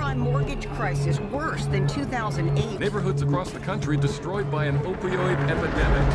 subprime mortgage crisis worse than 2008. Neighborhoods across the country destroyed by an opioid epidemic.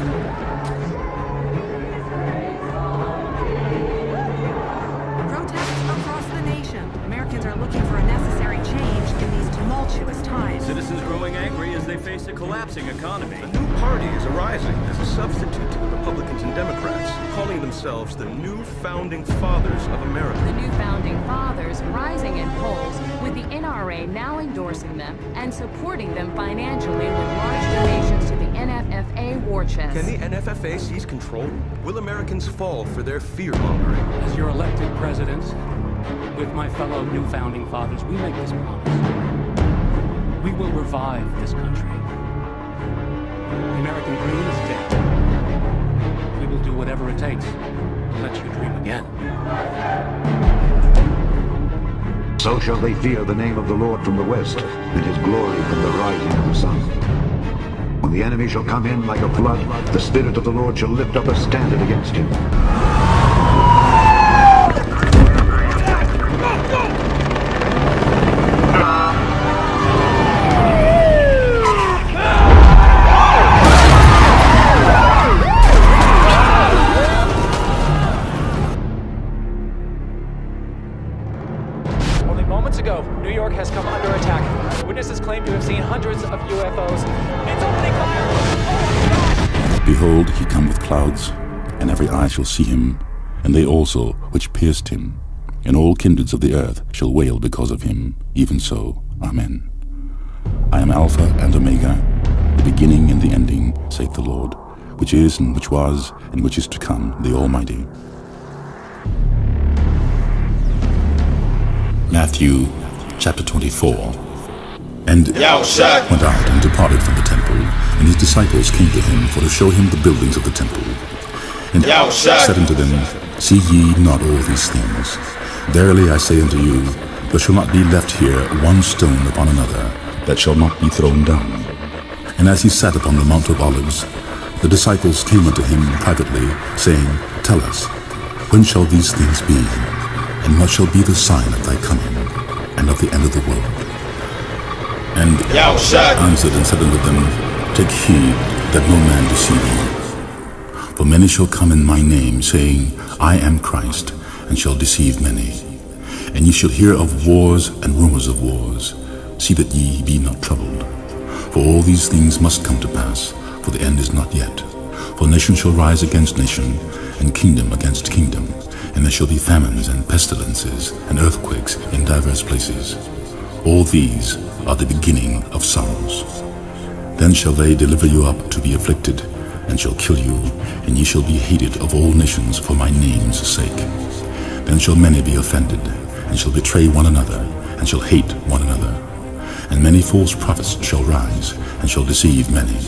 Protests across the nation. Americans are looking for a necessary change in these tumultuous times. Citizens growing angry as they face a collapsing economy. A new party is arising as a substitute to the Republicans and Democrats, calling themselves the New Founding Fathers of America. The New Founding Fathers rising in polls, with the NRA now endorsing them and supporting them financially with large donations to the NFFA war chest. Can the NFFA seize control? Will Americans fall for their fear-mongering? As your elected presidents, with my fellow New Founding Fathers, we make this promise. We will revive this country. The American dream is dead. We will do whatever it takes to let you dream again. So shall they fear the name of the Lord from the west, and his glory from the rising of the sun. When the enemy shall come in like a flood, the Spirit of the Lord shall lift up a standard against him. Moments ago, New York has come under attack. Witnesses claim to have seen hundreds of UFOs. It's opening fire! Oh, Behold, he come with clouds, and every eye shall see him, and they also which pierced him, and all kindreds of the earth shall wail because of him. Even so, Amen. I am Alpha and Omega, the beginning and the ending, saith the Lord, which is, and which was, and which is to come, the Almighty. Matthew chapter 24. And went out and departed from the temple, and his disciples came to him for to show him the buildings of the temple. And said unto them, See ye not all these things? Verily I say unto you, there shall not be left here one stone upon another that shall not be thrown down. And as he sat upon the Mount of Olives, the disciples came unto him privately, saying, Tell us, when shall these things be? And what shall be the sign of thy coming, and of the end of the world? And answered and said unto them, Take heed that no man deceive you. For many shall come in my name, saying, I am Christ, and shall deceive many. And ye shall hear of wars and rumors of wars. See that ye be not troubled. For all these things must come to pass, for the end is not yet. For nation shall rise against nation, and kingdom against kingdom. And there shall be famines and pestilences and earthquakes in divers places. All these are the beginning of sorrows. Then shall they deliver you up to be afflicted, and shall kill you, and ye shall be hated of all nations for my name's sake. Then shall many be offended, and shall betray one another, and shall hate one another. And many false prophets shall rise, and shall deceive many.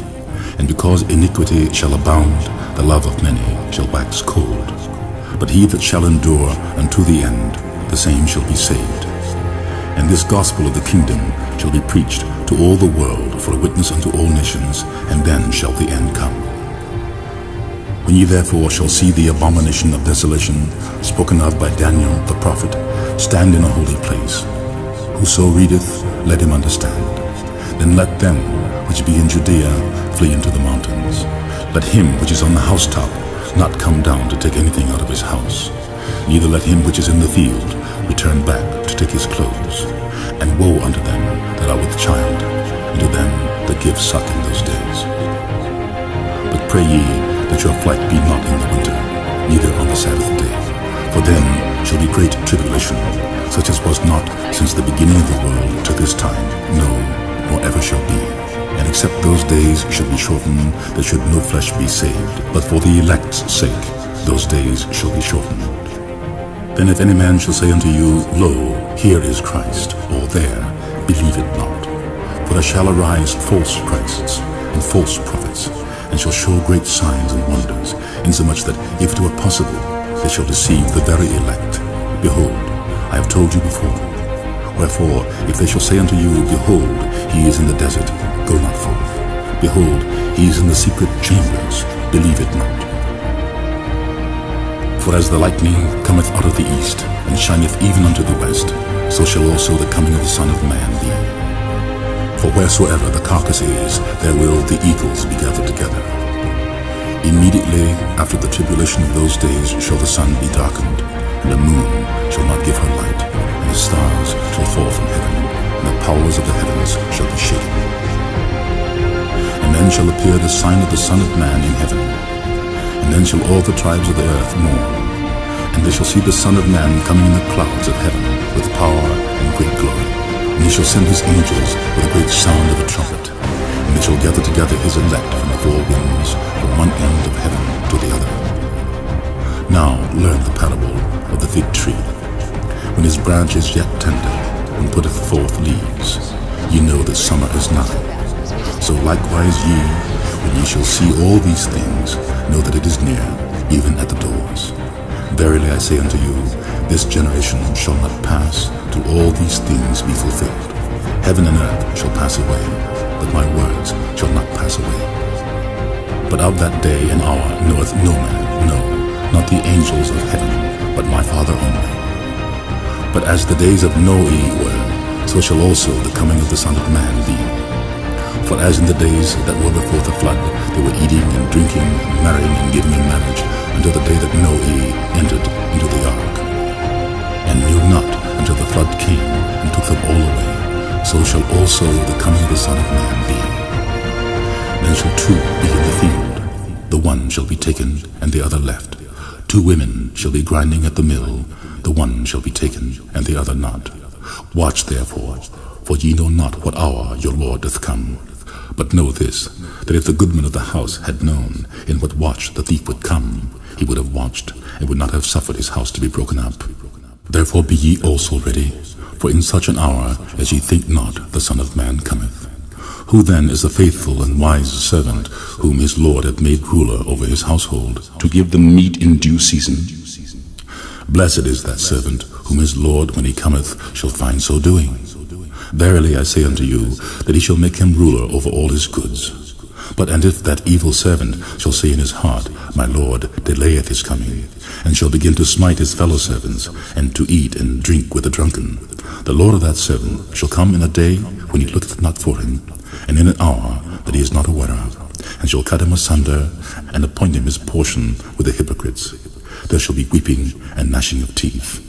And because iniquity shall abound, the love of many shall wax cold. But he that shall endure unto the end, the same shall be saved. And this gospel of the kingdom shall be preached to all the world for a witness unto all nations, and then shall the end come. When ye therefore shall see the abomination of desolation, spoken of by Daniel the prophet, stand in a holy place. Whoso readeth, let him understand. Then let them which be in Judea flee into the mountains. Let him which is on the housetop not come down to take anything out of his house. Neither let him which is in the field return back to take his clothes. And woe unto them that are with child, and to them that give suck in those days. But pray ye that your flight be not in the winter, neither on the Sabbath day. For then shall be great tribulation, such as was not since the beginning of the world to this time, no, nor ever shall be. And except those days should be shortened, there should no flesh be saved. But for the elect's sake, those days shall be shortened. Then if any man shall say unto you, Lo, here is Christ, or there, believe it not. For there shall arise false Christs and false prophets, and shall show great signs and wonders, insomuch that if it were possible, they shall deceive the very elect. Behold, I have told you before. Wherefore, if they shall say unto you, Behold, he is in the desert, go not forth. Behold, he is in the secret chambers, believe it not. For as the lightning cometh out of the east, and shineth even unto the west, so shall also the coming of the Son of Man be. For wheresoever the carcass is, there will the eagles be gathered together. Immediately after the tribulation of those days shall the sun be darkened, and the moon shall not give her light, and the stars shall fall from heaven, and the powers of the heavens shall be shaken. And then shall appear the sign of the Son of Man in heaven. And then shall all the tribes of the earth mourn, and they shall see the Son of Man coming in the clouds of heaven with power and great glory. And he shall send his angels with a great sound of a trumpet, and they shall gather together his elect from the four winds, from one end of heaven to the other. Now learn the parable of the fig tree. When his branch is yet tender, and putteth forth leaves, ye know that summer is nigh. So likewise ye, when ye shall see all these things, know that it is near, even at the doors. Verily I say unto you, this generation shall not pass till all these things be fulfilled. Heaven and earth shall pass away, but my words shall not pass away. But of that day and hour knoweth no man, no, not the angels of heaven, but my Father only. But as the days of Noe were, so shall also the coming of the Son of Man be. For as in the days that were before the flood, they were eating and drinking, and marrying and giving in marriage, until the day that Noe entered into the ark, and knew not until the flood came and took them all away, so shall also the coming of the Son of Man be. Then shall two be in the field, the one shall be taken, and the other left. Two women shall be grinding at the mill, the one shall be taken, and the other not. Watch therefore, for ye know not what hour your Lord doth come. But know this, that if the goodman of the house had known in what watch the thief would come, he would have watched, and would not have suffered his house to be broken up. Therefore be ye also ready, for in such an hour as ye think not, the Son of Man cometh. Who then is the faithful and wise servant, whom his Lord hath made ruler over his household, to give them meat in due season? Blessed is that servant, whom his Lord, when he cometh, shall find so doing. Verily I say unto you, that he shall make him ruler over all his goods. But and if that evil servant shall say in his heart, My Lord delayeth his coming, and shall begin to smite his fellow servants, and to eat and drink with the drunken, the Lord of that servant shall come in a day when he looketh not for him, and in an hour that he is not aware of, and shall cut him asunder, and appoint him his portion with the hypocrites. There shall be weeping and gnashing of teeth.